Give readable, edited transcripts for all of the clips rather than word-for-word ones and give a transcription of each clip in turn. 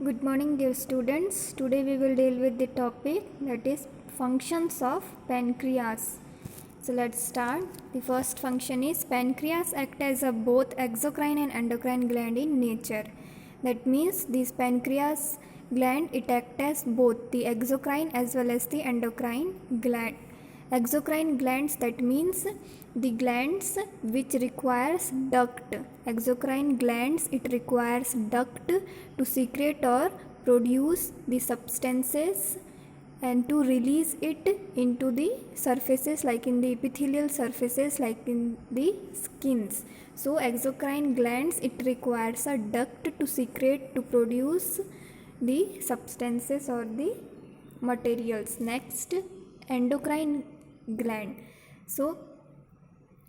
Good morning, dear students. Today we will deal with the topic that is functions of pancreas. So let's start. The first function is pancreas act as a both exocrine and endocrine gland in nature. That means this pancreas gland it acts as both the exocrine as well as the endocrine gland. Exocrine glands, that means the glands which requires duct. Exocrine glands, it requires duct to secrete or produce the substances and to release it into the surfaces like in the epithelial surfaces like in the skins. So exocrine glands, it requires a duct to secrete to produce the substances or the materials. Next, endocrine gland. So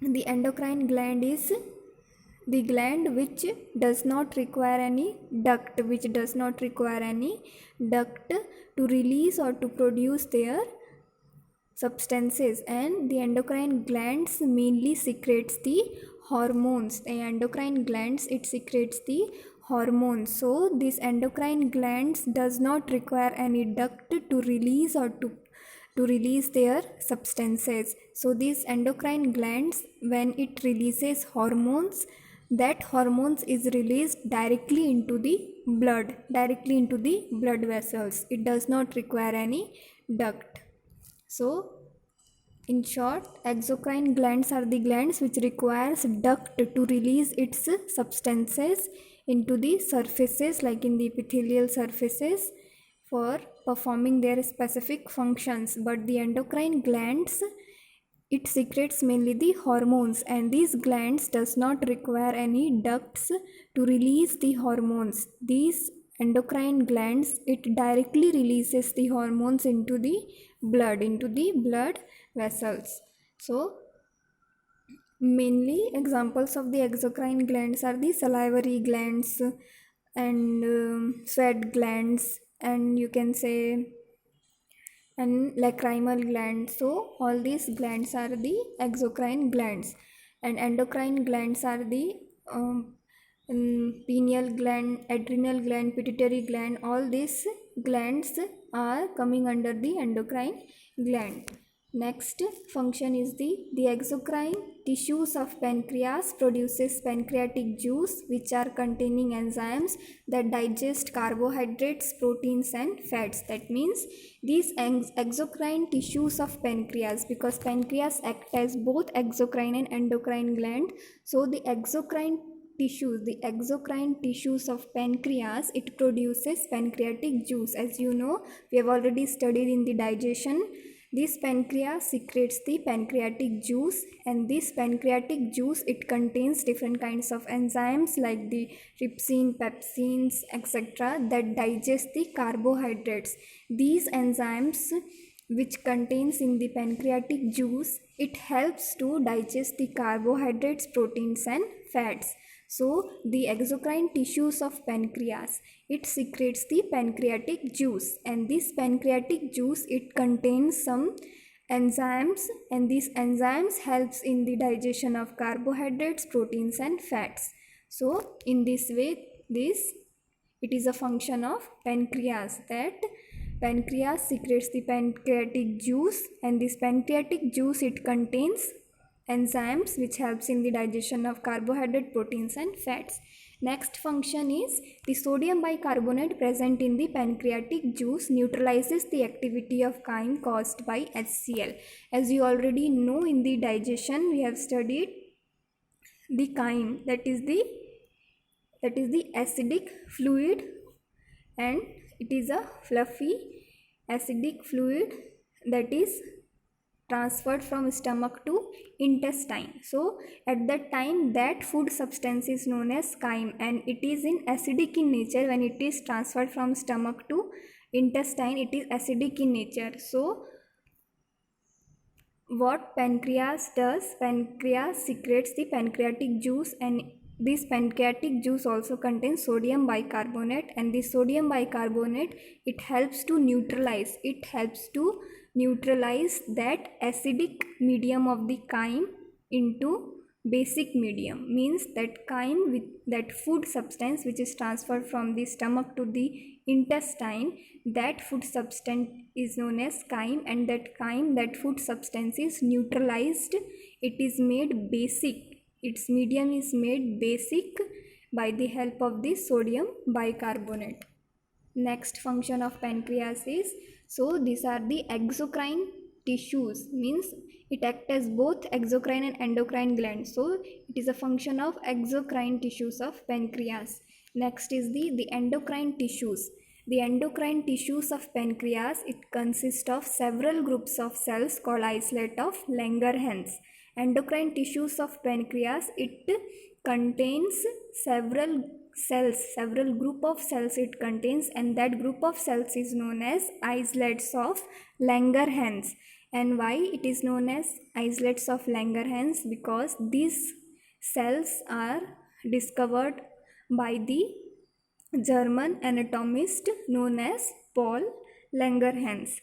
the endocrine gland is the gland which does not require any duct, to release or to produce their substances, and the endocrine glands mainly secretes the hormones. The endocrine glands, it secretes the hormones. So this endocrine glands does not require any duct to release or to release their substances. So these endocrine glands, when it releases hormones, that hormones is released directly into the blood vessels. It does not require any duct. So in short, exocrine glands are the glands which requires duct to release its substances into the surfaces like in the epithelial surfaces for performing their specific functions. But the endocrine glands, it secretes mainly the hormones, and these glands does not require any ducts to release the hormones. These endocrine glands, it directly releases the hormones into the blood vessels. So mainly examples of the exocrine glands are the salivary glands and sweat glands, and you can say and lacrimal gland. So all these glands are the exocrine glands, and endocrine glands are the pineal gland, adrenal gland, pituitary gland. All these glands are coming under the endocrine gland. Next function is the exocrine tissues of pancreas produces pancreatic juice, which are containing enzymes that digest carbohydrates, proteins and fats. That means these exocrine tissues of pancreas, because pancreas act as both exocrine and endocrine gland. So the exocrine tissues of pancreas, it produces pancreatic juice. As you know, we have already studied in the digestion. This pancreas secretes the pancreatic juice, and this pancreatic juice, it contains different kinds of enzymes like the trypsin, pepsins, etc. that digest the carbohydrates. These enzymes which contains in the pancreatic juice, it helps to digest the carbohydrates, proteins and fats. So the exocrine tissues of pancreas, it secretes the pancreatic juice, and this pancreatic juice, it contains some enzymes, and these enzymes helps in the digestion of carbohydrates, proteins and fats. So in this way, it is a function of pancreas, that pancreas secretes the pancreatic juice, and this pancreatic juice, it contains enzymes which helps in the digestion of carbohydrate, proteins and fats. Next function is the sodium bicarbonate present in the pancreatic juice neutralizes the activity of chyme caused by HCl. As you already know, in the digestion we have studied the chyme, that is the acidic fluid, and it is a fluffy acidic fluid that is transferred from stomach to intestine. So at that time, that food substance is known as chyme, and it is acidic in nature. When it is transferred from stomach to intestine, it is acidic in nature. So what pancreas does, pancreas secretes the pancreatic juice, and this pancreatic juice also contains sodium bicarbonate, and this sodium bicarbonate, it helps to neutralize that acidic medium of the chyme into basic medium means that chyme with that food substance which is transferred from the stomach to the intestine, that food substance is known as chyme, and that chyme, that food substance is neutralized, it is made basic, its medium is made basic by the help of the sodium bicarbonate. Next function of pancreas is, so these are the exocrine tissues, means it acts as both exocrine and endocrine glands, so it is a function of exocrine tissues of pancreas. Next is the endocrine tissues. The endocrine tissues of pancreas, it consists of several groups of cells called islets of Langerhans. Endocrine tissues of pancreas, it contains several cells, several group of cells it contains, and that group of cells is known as islets of Langerhans. And why it is known as islets of Langerhans? Because these cells are discovered by the German anatomist known as Paul Langerhans,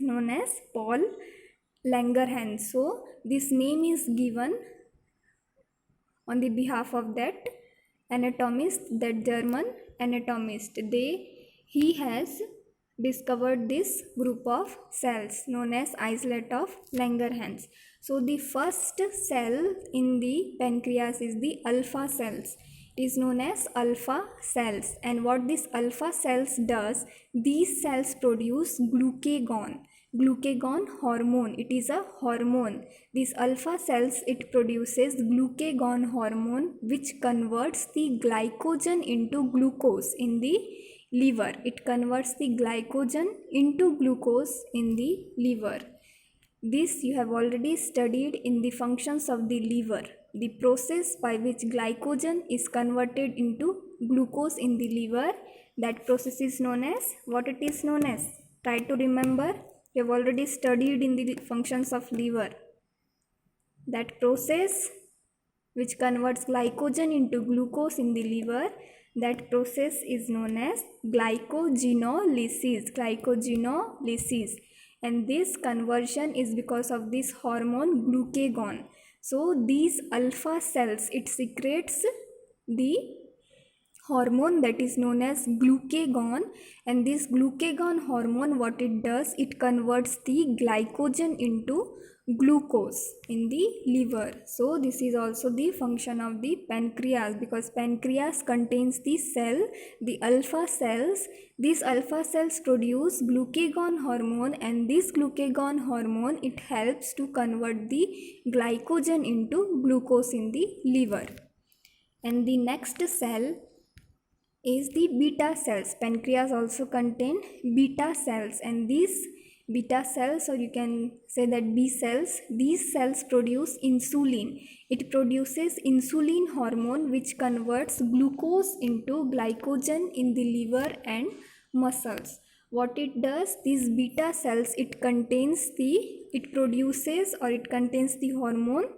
So this name is given on the behalf of that anatomist, that German anatomist. He has discovered this group of cells known as islet of Langerhans. So the first cell in the pancreas is the alpha cells. It is known as alpha cells, and what this alpha cells does, these cells produce glucagon hormone. It is a hormone. These alpha cells, it produces glucagon hormone which converts the glycogen into glucose in the liver. It converts the glycogen into glucose in the liver. This you have already studied in the functions of the liver. The process by which glycogen is converted into glucose in the liver, that process is known as, what it is known as? Try to remember. You have already studied in the functions of liver. That process which converts glycogen into glucose in the liver, that process is known as glycogenolysis. And this conversion is because of this hormone glucagon. So these alpha cells, it secretes the hormone that is known as glucagon, and this glucagon hormone, what it does, it converts the glycogen into glucose in the liver. So this is also the function of the pancreas, because pancreas contains the cell, the alpha cells. These alpha cells produce glucagon hormone, and this glucagon hormone, it helps to convert the glycogen into glucose in the liver. And the next cell is the beta cells. Pancreas also contain beta cells, and these beta cells, or you can say that B cells, these cells produce insulin. It produces insulin hormone which converts glucose into glycogen in the liver and muscles. What it does, these beta cells, it contains the hormone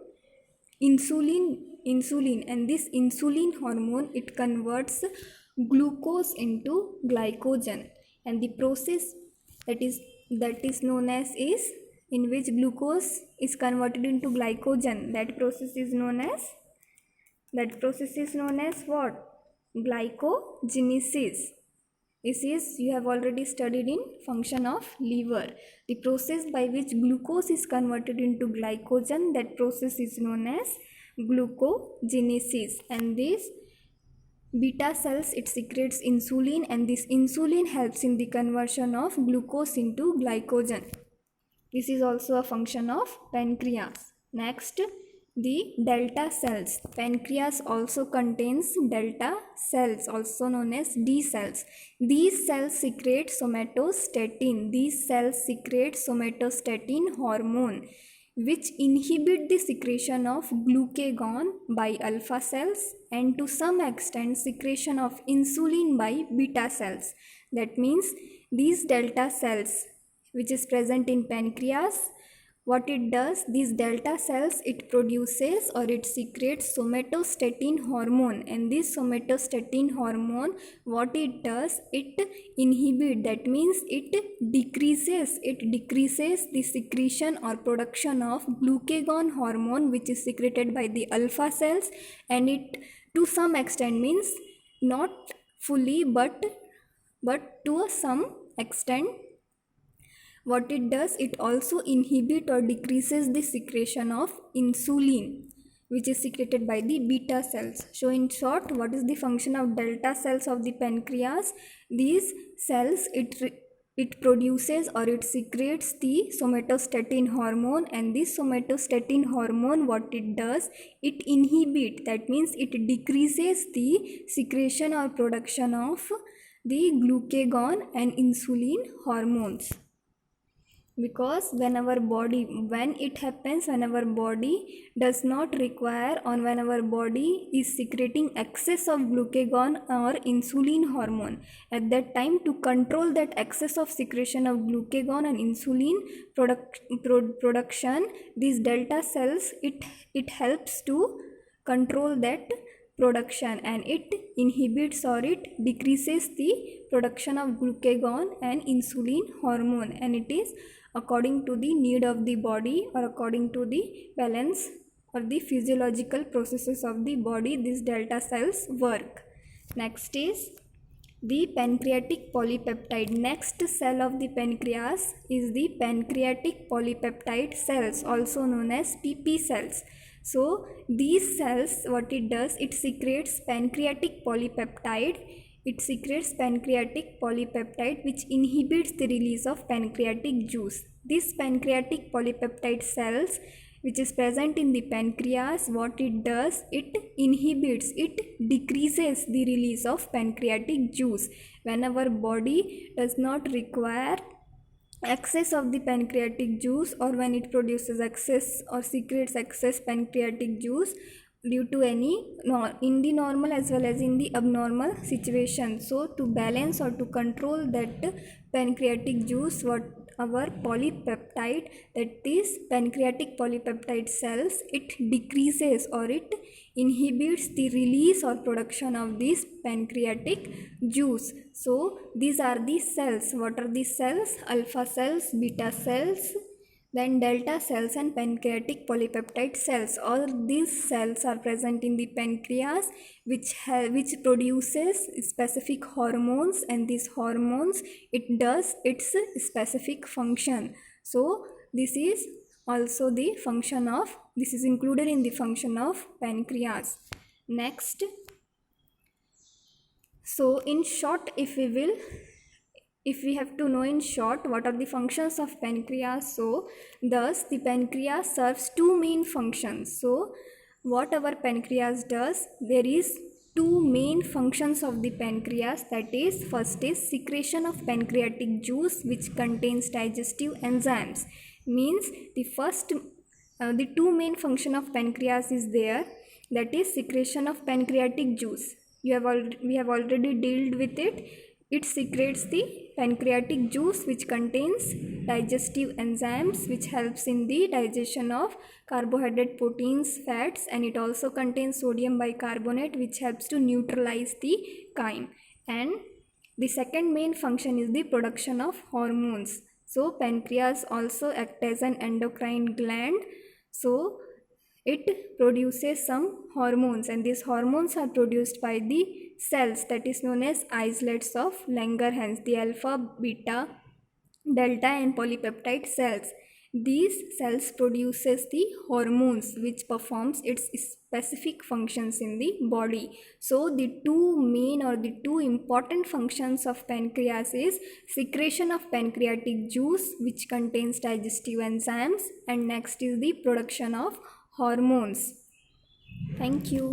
insulin, and this insulin hormone, it converts glucose into glycogen, and the process that is known as, is in which glucose is converted into glycogen, that process is known as what? Glycogenesis. This is, you have already studied in function of liver. The process by which glucose is converted into glycogen, that process is known as glucogenesis. And this beta cells, it secretes insulin, and this insulin helps in the conversion of glucose into glycogen. This is also a function of pancreas. Next, the delta cells. Pancreas also contains delta cells, also known as D cells. These cells secrete somatostatin. Hormone which inhibit the secretion of glucagon by alpha cells, and to some extent secretion of insulin by beta cells. That means these delta cells which is present in pancreas what it does, these delta cells, it produces or it secretes somatostatin hormone, and this somatostatin hormone, what it does, it inhibit, that means it decreases the secretion or production of glucagon hormone, which is secreted by the alpha cells, and it to some extent, means not fully but to some extent, what it does, it also inhibit or decreases the secretion of insulin, which is secreted by the beta cells. So in short, what is the function of delta cells of the pancreas? These cells, it produces or it secretes the somatostatin hormone, and this somatostatin hormone, what it does, it inhibit, that means it decreases the secretion or production of the glucagon and insulin hormones. Because when our body does not require, or when our body is secreting excess of glucagon or insulin hormone, at that time, to control that excess of secretion of glucagon and insulin production, these delta cells, it helps to control that production, and it inhibits or it decreases the production of glucagon and insulin hormone, and it is according to the need of the body, or according to the balance or the physiological processes of the body, these delta cells work. Next is the pancreatic polypeptide. Next cell of the pancreas is the pancreatic polypeptide cells, also known as PP cells. So these cells, what it does, it secretes pancreatic polypeptide. It secretes pancreatic polypeptide, which inhibits the release of pancreatic juice. This pancreatic polypeptide cells, which is present in the pancreas, what it does, it inhibits, it decreases the release of pancreatic juice. When our body does not require excess of the pancreatic juice, or when it produces excess or secretes excess pancreatic juice due to any in the normal as well as in the abnormal situation, so to balance or to control that pancreatic juice, what our polypeptide, that is pancreatic polypeptide cells, it decreases or it inhibits the release or production of this pancreatic juice. So these are the cells. What are these cells? Alpha cells, beta cells, then delta cells, and pancreatic polypeptide cells. All these cells are present in the pancreas, which produces specific hormones, and these hormones, it does its specific function. So this is also the function of, this is included in the function of pancreas. Next, so in short, if we have to know in short what are the functions of pancreas, so thus the pancreas serves two main functions. So what our pancreas does, there is two main functions of the pancreas, that is, first is secretion of pancreatic juice, which contains digestive enzymes. Means the two main function of pancreas is there, that is secretion of pancreatic juice. We have already dealt with it. It secretes the pancreatic juice, which contains digestive enzymes, which helps in the digestion of carbohydrate, proteins, fats, and it also contains sodium bicarbonate, which helps to neutralize the chyme. And the second main function is the production of hormones. So pancreas also acts as an endocrine gland. So it produces some hormones, and these hormones are produced by the cells, that is known as islets of Langerhans, the alpha, beta, delta, and polypeptide cells. These cells produces the hormones, which performs its specific functions in the body. So the two main or the two important functions of pancreas is secretion of pancreatic juice, which contains digestive enzymes, and next is the production of hormones. Thank you.